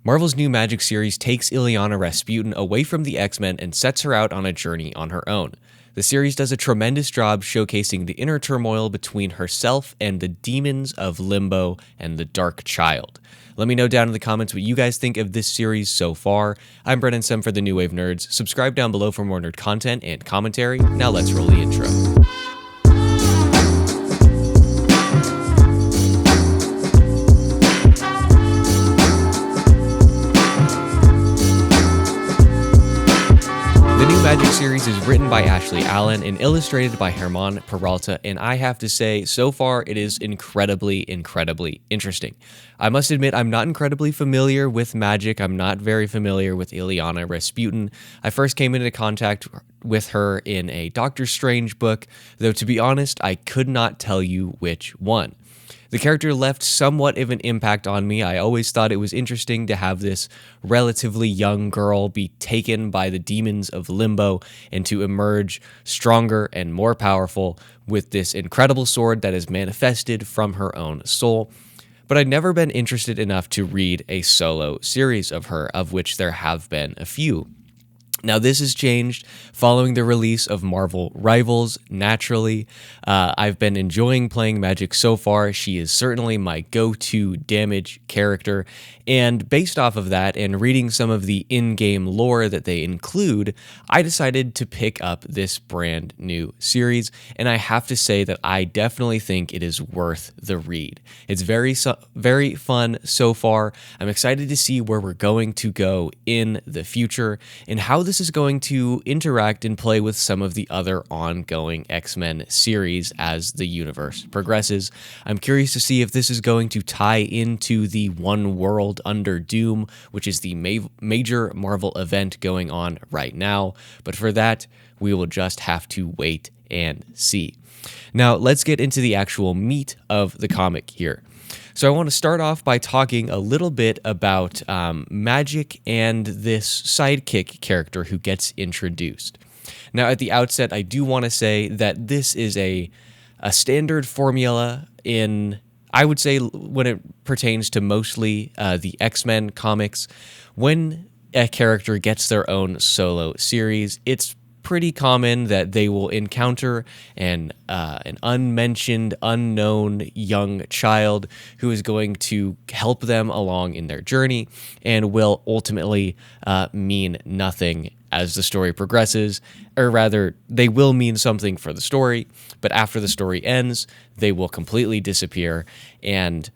Marvel's new Magik series takes Illyana Rasputin away from the X-Men and sets her out on a journey on her own. The series does a tremendous job showcasing the inner turmoil between herself and the demons of Limbo and the Dark Child. Let me know down in the comments what you guys think of this series so far. I'm Brennan for the New Wave Nerds. Subscribe down below for more nerd content and commentary. Now let's roll the intro. The new Magik series is written by Ashley Allen and illustrated by German Peralta, and I have to say, so far it is incredibly interesting. I must admit, I'm not incredibly familiar with Magik. I'm not very familiar with Illyana Rasputin. I first came into contact with her in a Doctor Strange book, though to be honest, I could not tell you which one. The character left somewhat of an impact on me. I always thought it was interesting to have this relatively young girl be taken by the demons of Limbo and to emerge stronger and more powerful with this incredible sword that is manifested from her own soul. But I'd never been interested enough to read a solo series of her, of which there have been a few. Now, this has changed following the release of Marvel Rivals, naturally. I've been enjoying playing Magik so far. She is certainly my go-to damage character, and based off of that and reading some of the in-game lore that they include, I decided to pick up this brand new series, and I have to say that I definitely think it is worth the read. It's very fun so far. I'm excited to see where we're going to go in the future and how this is going to interact and play with some of the other ongoing X-Men series as the universe progresses. I'm curious to see if this is going to tie into the One World Under Doom, which is the major Marvel event going on right now. But for that, we will just have to wait and see. Now, let's get into the actual meat of the comic here. So I want to start off by talking a little bit about Magik and this sidekick character who gets introduced. Now, at the outset, I do want to say that this is a standard formula in, I would say, when it pertains to mostly the X-Men comics. When a character gets their own solo series, it's pretty common that they will encounter an unmentioned, unknown young child who is going to help them along in their journey and will ultimately mean nothing as the story progresses, or rather, they will mean something for the story, but after the story ends, they will completely disappear, and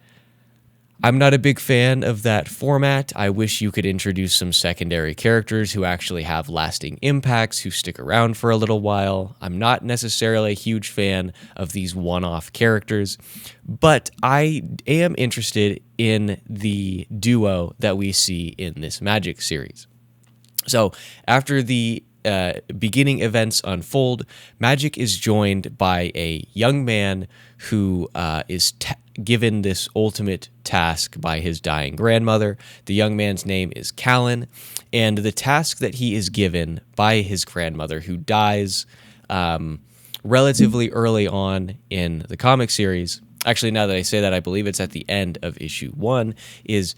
I'm not a big fan of that format. I wish you could introduce some secondary characters who actually have lasting impacts, who stick around for a little while. I'm not necessarily a huge fan of these one-off characters, but I am interested in the duo that we see in this Magik series. So after the beginning events unfold, Magik is joined by a young man who is given this ultimate task by his dying grandmother. The young man's name is Callan, and the task that he is given by his grandmother, who dies relatively early on in the comic series, actually, now that I say that, I believe it's at the end of issue 1, is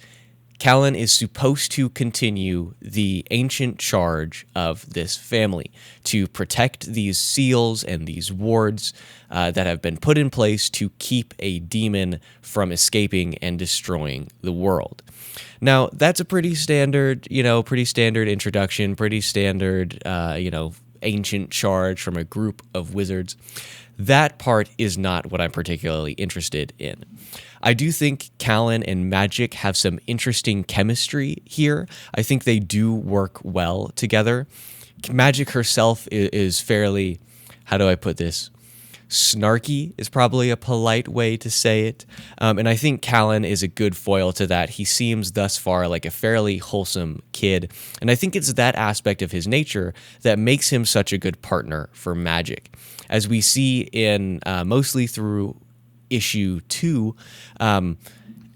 Callan is supposed to continue the ancient charge of this family to protect these seals and these wards that have been put in place to keep a demon from escaping and destroying the world. Now, that's a pretty standard introduction, pretty standard, ancient charge from a group of wizards. That part is not what I'm particularly interested in. I do think Callan and Magik have some interesting chemistry here. I think they do work well together. Magik herself is fairly, how do I put this? Snarky is probably a polite way to say it. And I think Callan is a good foil to that. He seems thus far like a fairly wholesome kid. And I think it's that aspect of his nature that makes him such a good partner for Magik. As we see in mostly through issue 2,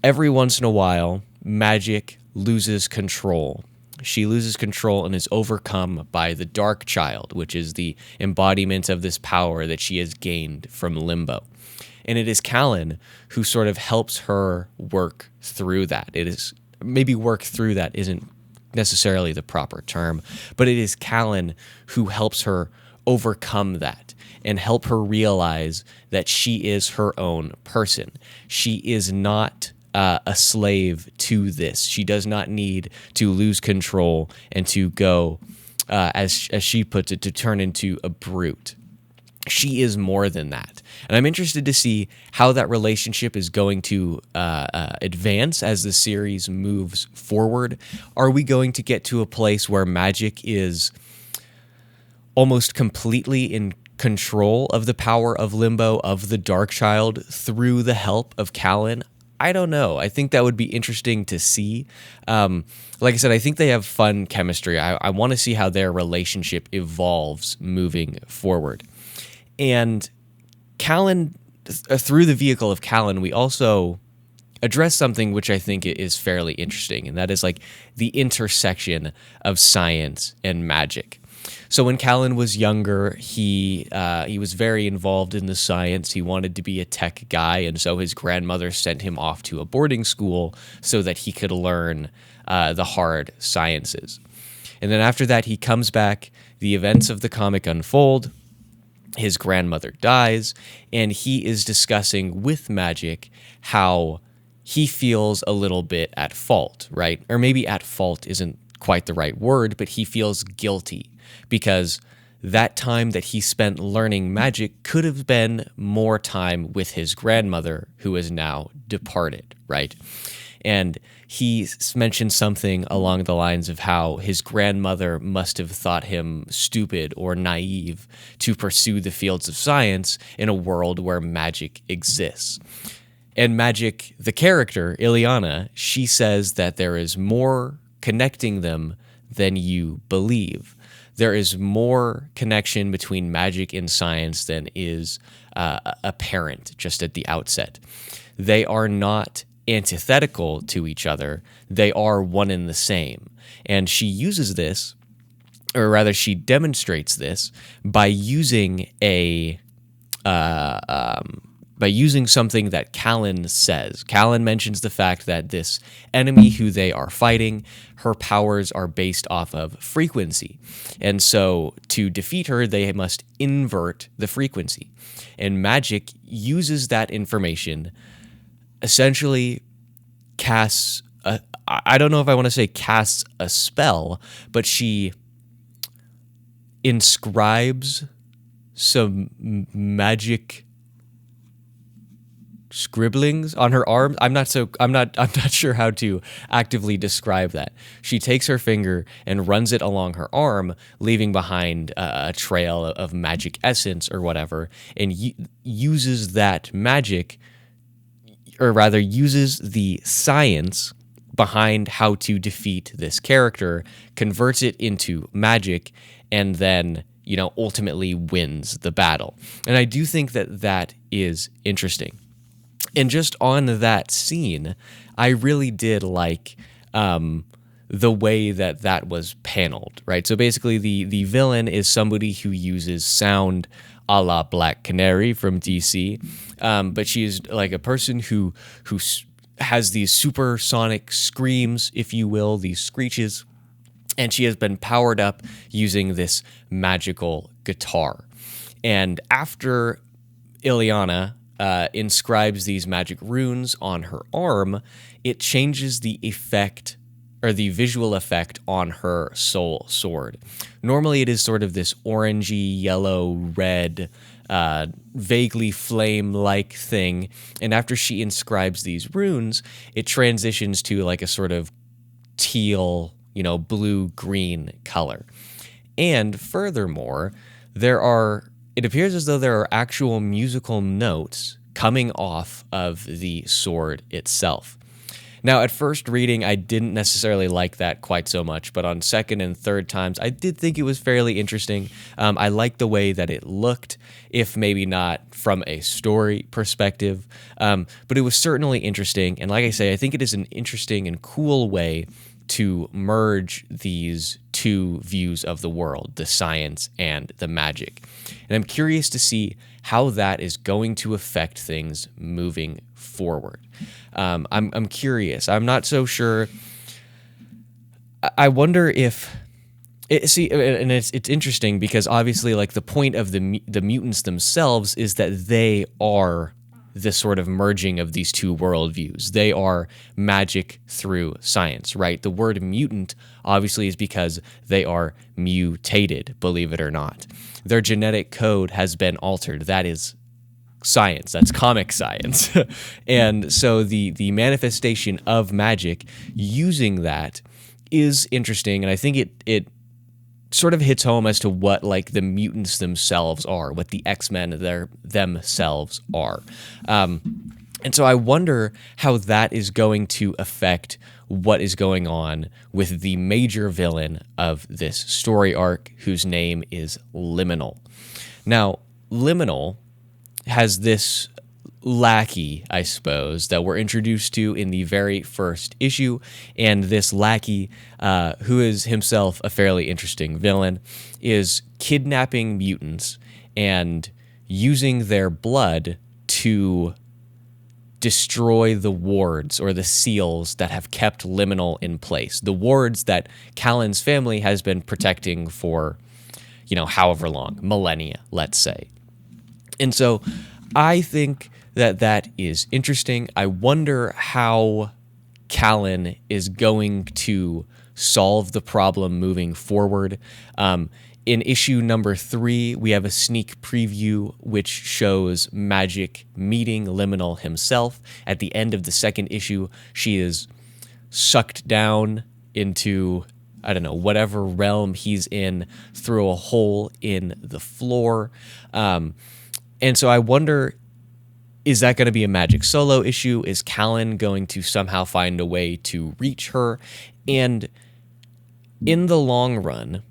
every once in a while, Magik loses control. She loses control and is overcome by the Dark Child, which is the embodiment of this power that she has gained from Limbo. And it is Callan who sort of helps her work through that. It is maybe work through that isn't necessarily the proper term, but it is Callan who helps her overcome that and help her realize that she is her own person. She is not a slave to this. She does not need to lose control and to go, as she puts it, to turn into a brute. She is more than that. And I'm interested to see how that relationship is going to advance as the series moves forward. Are we going to get to a place where Magik is almost completely in control of the power of Limbo, of the Dark Child, through the help of Callan? I don't know. I think that would be interesting to see. Like I said, I think they have fun chemistry. I want to see how their relationship evolves moving forward. And Callan, through the vehicle of Callan, we also address something which I think is fairly interesting, and that is like the intersection of science and magic. So when Callan was younger, he was very involved in the science. He wanted to be a tech guy, and so his grandmother sent him off to a boarding school so that he could learn the hard sciences. And then after that, he comes back, the events of the comic unfold, his grandmother dies, and he is discussing with Magik how he feels a little bit at fault, right? Or maybe at fault isn't quite the right word, but he feels guilty because that time that he spent learning magic could have been more time with his grandmother, who is now departed, right? And he mentioned something along the lines of how his grandmother must have thought him stupid or naive to pursue the fields of science in a world where magic exists. And Magik, the character, Illyana, she says that there is more connecting them than you believe. There is more connection between magic and science than is apparent just at the outset. They are not antithetical to each other. They are one and the same. And she uses this, or rather she demonstrates this by using something that Callan says. Callan mentions the fact that this enemy who they are fighting, her powers are based off of frequency. And so to defeat her, they must invert the frequency. And Magik uses that information, essentially casts, I don't know if I want to say casts a spell, but she inscribes some magic scribblings on her arm. I'm not sure how to actively describe that. She takes her finger and runs it along her arm, leaving behind a trail of magic essence or whatever, and uses that magic, or rather uses the science behind how to defeat this character, converts it into magic, and then, ultimately wins the battle. And I do think that that is interesting. And just on that scene, I really did like the way that was paneled, right? So basically the villain is somebody who uses sound a la Black Canary from DC, but she is like a person who has these supersonic screams, if you will, these screeches, and she has been powered up using this magical guitar. And after Illyana inscribes these magic runes on her arm, it changes the effect, or the visual effect, on her soul sword. Normally it is sort of this orangey, yellow, red, vaguely flame-like thing, and after she inscribes these runes, it transitions to like a sort of teal, blue-green color. And furthermore, it appears as though there are actual musical notes coming off of the sword itself. Now, at first reading, I didn't necessarily like that quite so much, but on second and third times, I did think it was fairly interesting. I liked the way that it looked, if maybe not from a story perspective, but it was certainly interesting. And like I say, I think it is an interesting and cool way to merge these two views of the world, the science and the magic. And I'm curious to see how that is going to affect things moving forward. I'm curious. I'm not so sure I wonder if see, and it's interesting because obviously, like, the point of the mutants themselves is that they are this sort of merging of these two worldviews. They are magic through science, right? The word mutant obviously is because they are mutated, believe it or not. Their genetic code has been altered. That is science. That's comic science. And so the manifestation of magic using that is interesting, and I think it sort of hits home as to what, like, the mutants themselves are, what the X-Men themselves are. And so I wonder how that is going to affect what is going on with the major villain of this story arc, whose name is Liminal. Now, Liminal has this lackey, I suppose, that we're introduced to in the very first issue, and this lackey, who is himself a fairly interesting villain, is kidnapping mutants and using their blood to destroy the wards or the seals that have kept Liminal in place. The wards that Callan's family has been protecting for, however long, millennia, let's say. And so I think that is interesting. I wonder how Callan is going to solve the problem moving forward. In issue number 3, we have a sneak preview which shows Magik meeting Liminal himself. At the end of the second issue, she is sucked down into, I don't know, whatever realm he's in through a hole in the floor. And so I wonder, is that going to be a Magik solo issue? Is Callan going to somehow find a way to reach her? And in the long run,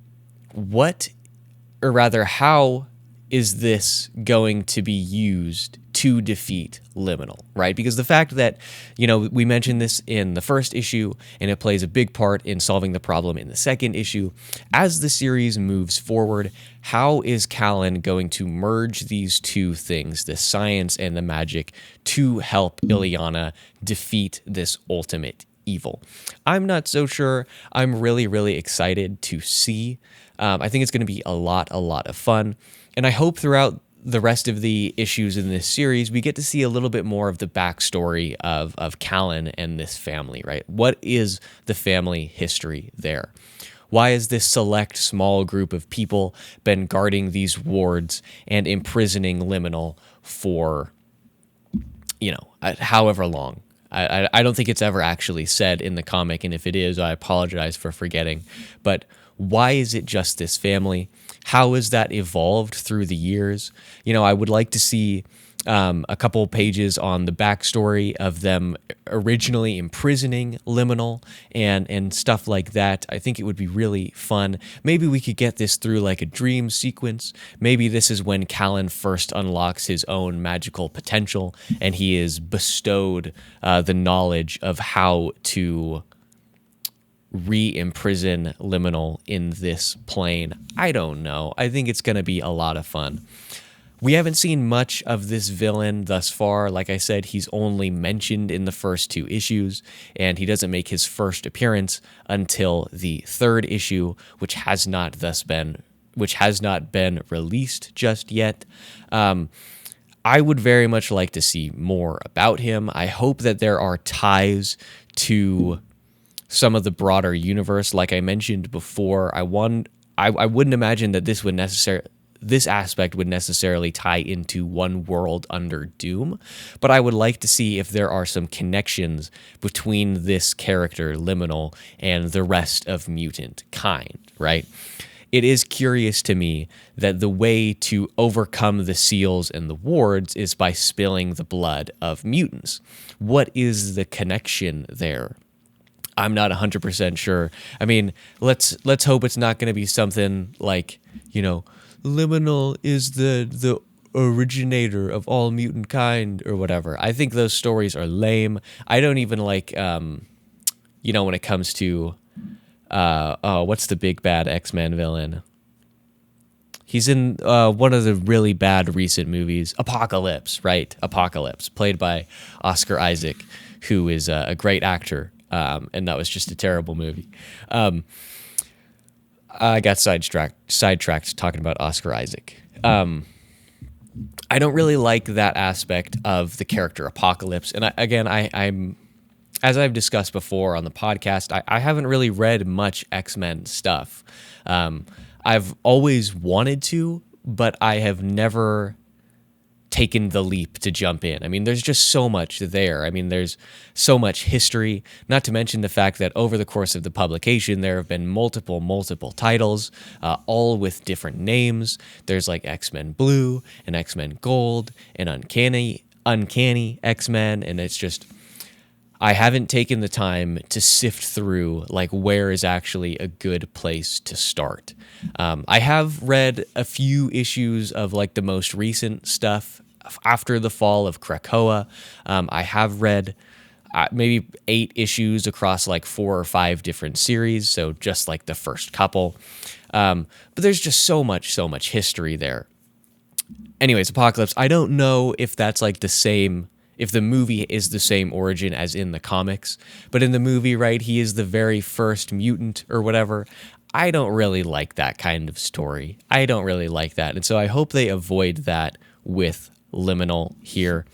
how is this going to be used to defeat Liminal, right? Because the fact that, we mentioned this in the first issue, and it plays a big part in solving the problem in the second issue. As the series moves forward, how is Callan going to merge these two things, the science and the magic, to help Illyana defeat this ultimate evil? I'm not so sure. I'm really, really excited to see. I think it's going to be a lot of fun. And I hope throughout the rest of the issues in this series, we get to see a little bit more of the backstory of Callan and this family, right? What is the family history there? Why has this select small group of people been guarding these wards and imprisoning Liminal for, however long? I don't think it's ever actually said in the comic, and if it is, I apologize for forgetting. But why is it just this family? How has that evolved through the years? I would like to see a couple pages on the backstory of them originally imprisoning Liminal and stuff like that. I think it would be really fun. Maybe we could get this through like a dream sequence. Maybe this is when Callan first unlocks his own magical potential and he is bestowed the knowledge of how to re-imprison Liminal in this plane. I don't know. I think it's going to be a lot of fun. We haven't seen much of this villain thus far. Like I said, he's only mentioned in the first 2 issues, and he doesn't make his first appearance until the 3rd issue, which has not been released just yet. I would very much like to see more about him. I hope that there are ties to some of the broader universe. Like I mentioned before, I wouldn't imagine that this aspect would necessarily tie into one world under Doom, but I would like to see if there are some connections between this character, Liminal, and the rest of mutant kind, right? It is curious to me that the way to overcome the seals and the wards is by spilling the blood of mutants. What is the connection there? I'm not 100% sure. I mean, let's hope it's not going to be something like, Liminal is the originator of all mutant kind or whatever. I think those stories are lame. I don't even like, when it comes to, what's the big bad X-Men villain? He's in one of the really bad recent movies, Apocalypse, right? Apocalypse, played by Oscar Isaac, who is a great actor. and that was just a terrible movie. I got sidetracked talking about Oscar Isaac. I don't really like that aspect of the character Apocalypse. And I'm as I've discussed before on the podcast, I haven't really read much X-Men stuff. I've always wanted to, but I have never taken the leap to jump in. I mean, there's just so much there. I mean, there's so much history, not to mention the fact that over the course of the publication, there have been multiple titles, all with different names. There's like X-Men Blue and X-Men Gold and Uncanny X-Men. And it's just, I haven't taken the time to sift through like where is actually a good place to start. I have read a few issues of like the most recent stuff after the fall of Krakoa. I have read maybe 8 issues across like 4 or 5 different series, so just like the first couple. But there's just so much history there. Anyways, Apocalypse, I don't know if that's like the same, if the movie is the same origin as in the comics, but in the movie, right, he is the very first mutant or whatever. I don't really like that kind of story. I don't really like that. And so I hope they avoid that with Liminal here.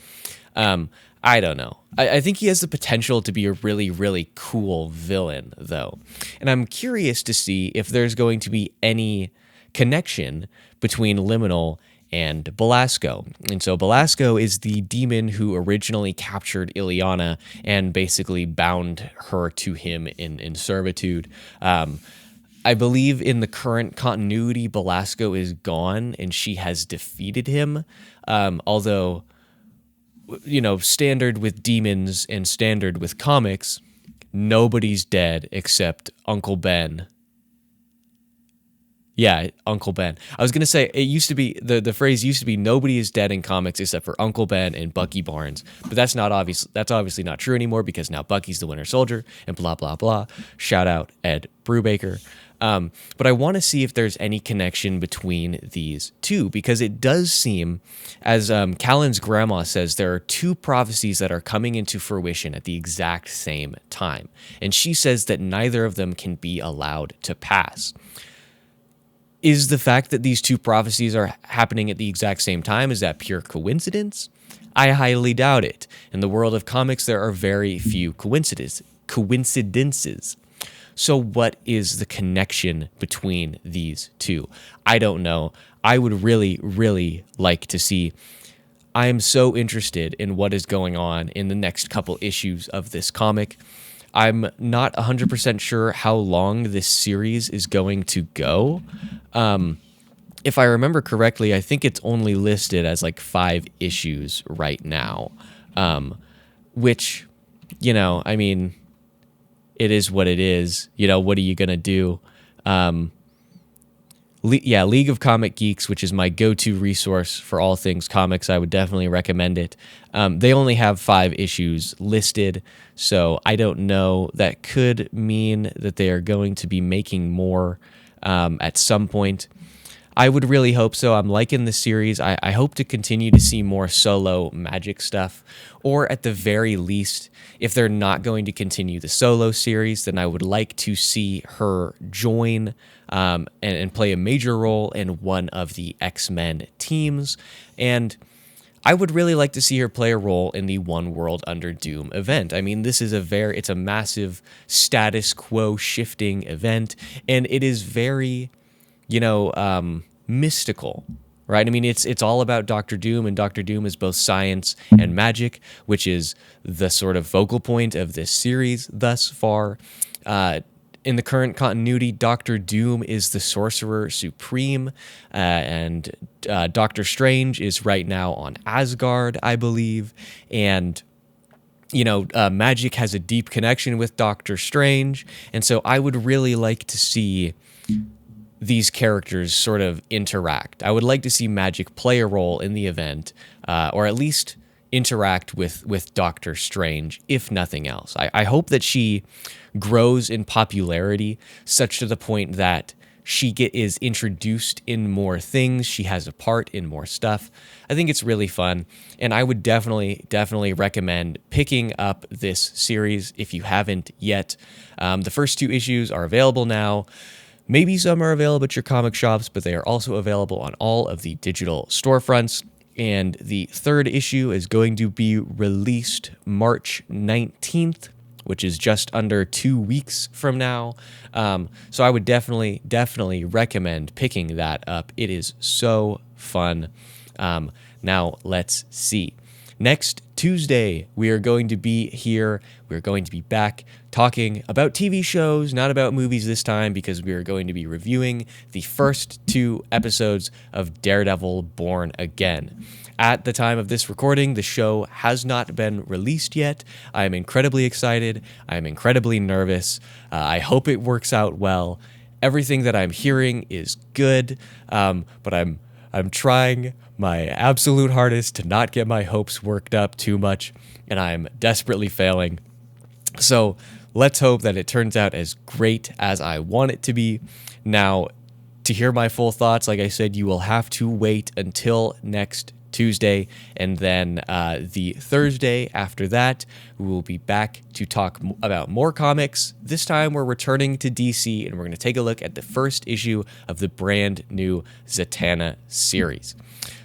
I don't know. I think he has the potential to be a really, really cool villain, though. And I'm curious to see if there's going to be any connection between Liminal and Belasco. And so Belasco is the demon who originally captured Illyana and basically bound her to him in servitude. I believe in the current continuity, Belasco is gone and she has defeated him. Although, you know, standard with demons and standard with comics, nobody's dead except Uncle Ben. Yeah, Uncle Ben. I was going to say, it used to be, the phrase used to be, nobody is dead in comics except for Uncle Ben and Bucky Barnes. But that's obviously not true anymore because now Bucky's the Winter Soldier and blah, blah, blah. Shout out Ed Brubaker. But I want to see if there's any connection between these two, because it does seem, as Callan's grandma says, there are 2 prophecies that are coming into fruition at the exact same time. And she says that neither of them can be allowed to pass. Is the fact that these 2 prophecies are happening at the exact same time, is that pure coincidence? I highly doubt it. In the world of comics, there are very few coincidences. So what is the connection between these 2? I don't know. I would really, really like to see. I am so interested in what is going on in the next couple issues of this comic. I'm not 100% sure how long this series is going to go. If I remember correctly, I think it's only listed as like 5 issues right now, which, you know, I mean, it is what it is. You know, what are you going to do? League of Comic Geeks, which is my go-to resource for all things comics. I would definitely recommend it. They only have 5 issues listed, so I don't know. That could mean that they are going to be making more at some point. I would really hope so. I'm liking the series. I hope to continue to see more solo Magik stuff, or at the very least, if they're not going to continue the solo series, then I would like to see her join and play a major role in one of the X-Men teams. And I would really like to see her play a role in the One World Under Doom event. I mean, this is it's a massive status quo shifting event, and it is very, you know, mystical, right? I mean, it's all about Doctor Doom, and Doctor Doom is both science and magic, which is the sort of focal point of this series thus far. In the current continuity, Doctor Doom is the Sorcerer Supreme, and Doctor Strange is right now on Asgard, I believe, and you know, Magik has a deep connection with Doctor Strange, and so I would really like to see these characters sort of interact. I would like to see Magik play a role in the event, or at least interact with Doctor Strange, if nothing else. I hope that she grows in popularity such to the point that is introduced in more things. She has a part in more stuff. I think it's really fun, and I would definitely recommend picking up this series if you haven't yet. The first 2 issues are available now. Maybe some are available at your comic shops, but they are also available on all of the digital storefronts. And the 3rd issue is going to be released March 19th, which is just under 2 weeks from now. So I would definitely recommend picking that up. It is so fun. Now let's see. Next Tuesday, we are going to be here. We're going to be back talking about TV shows, not about movies this time, because we are going to be reviewing the first 2 episodes of Daredevil Born Again. At the time of this recording, the show has not been released yet. I am incredibly excited. I am incredibly nervous. I hope it works out well. Everything that I'm hearing is good, but I'm trying my absolute hardest to not get my hopes worked up too much, and I'm desperately failing. So let's hope that it turns out as great as I want it to be. Now, to hear my full thoughts, like I said, you will have to wait until next Tuesday, and then the Thursday after that, we will be back to talk about more comics. This time, we're returning to DC, and we're going to take a look at the first issue of the brand new Zatanna series.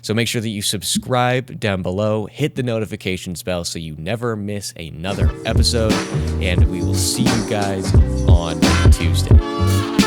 So make sure that you subscribe down below, hit the notifications bell so you never miss another episode, and we will see you guys on Tuesday.